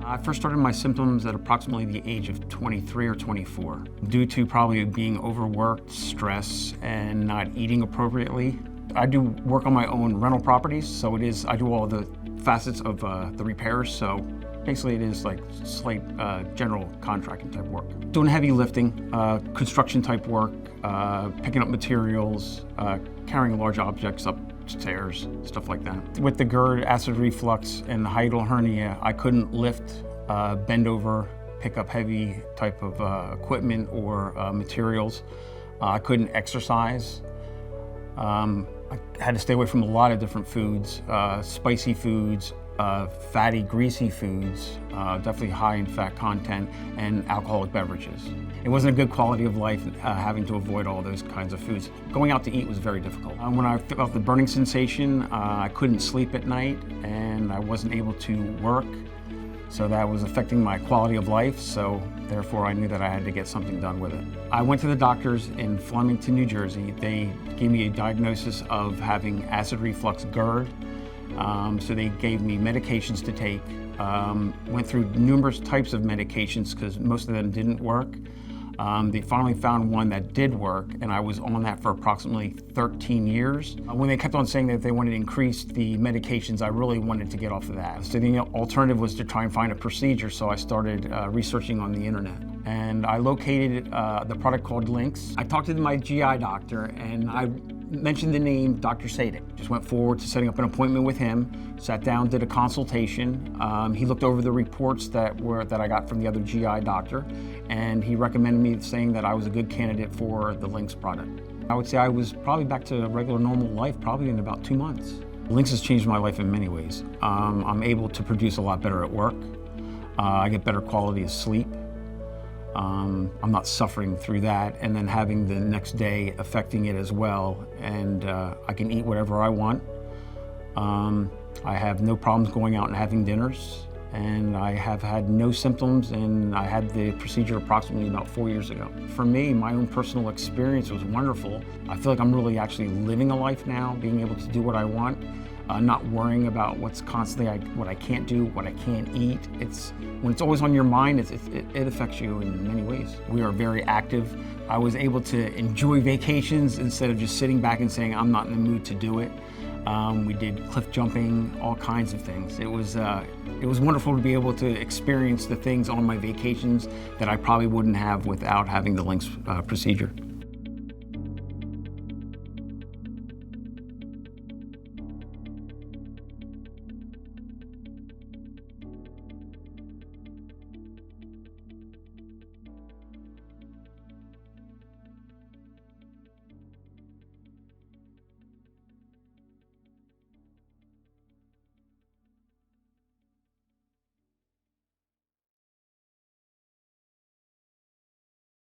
I first started my symptoms at approximately the age of 23 or 24, due to probably being overworked, stress, and not eating appropriately. I do work on my own rental properties, so I do all the facets of the repairs, so basically it is like slight general contracting type work. Doing heavy lifting, construction type work, picking up materials, carrying large objects upstairs, stuff like that. With the GERD, acid reflux, and the hiatal hernia, I couldn't lift, bend over, pick up heavy type of equipment or materials. I couldn't exercise. I had to stay away from a lot of different foods, spicy foods, fatty, greasy foods, definitely high in fat content, and alcoholic beverages. It wasn't a good quality of life having to avoid all those kinds of foods. Going out to eat was very difficult. When I felt the burning sensation, I couldn't sleep at night, and I wasn't able to work. So that was affecting my quality of life, so therefore I knew that I had to get something done with it. I went to the doctors in Flemington, New Jersey. They gave me a diagnosis of having acid reflux GERD. So they gave me medications to take. Went through numerous types of medications because most of them didn't work. They finally found one that did work, and I was on that for approximately 13 years. When they kept on saying that they wanted to increase the medications, I really wanted to get off of that. So the alternative was to try and find a procedure, so I started researching on the internet. And I located the product called Lynx. I talked to my GI doctor, and I mentioned the name Dr. Sadik. Just went forward to setting up an appointment with him, sat down, did a consultation. He looked over the reports that I got from the other GI doctor, and he recommended me, saying that I was a good candidate for the Lynx product. I would say I was probably back to regular normal life probably in about 2 months. Lynx has changed my life in many ways. I'm able to produce a lot better at work. I get better quality of sleep. I'm not suffering through that, and then having the next day affecting it as well, and I can eat whatever I want. I have no problems going out and having dinners, and I have had no symptoms, and I had the procedure approximately about 4 years ago. For me, my own personal experience was wonderful. I feel like I'm really actually living a life now, being able to do what I want. Not worrying about what's constantly what I can't do, what I can't eat. When it's always on your mind, it affects you in many ways. We are very active. I was able to enjoy vacations instead of just sitting back and saying I'm not in the mood to do it. We did cliff jumping, all kinds of things. It was wonderful to be able to experience the things on my vacations that I probably wouldn't have without having the Lynx procedure.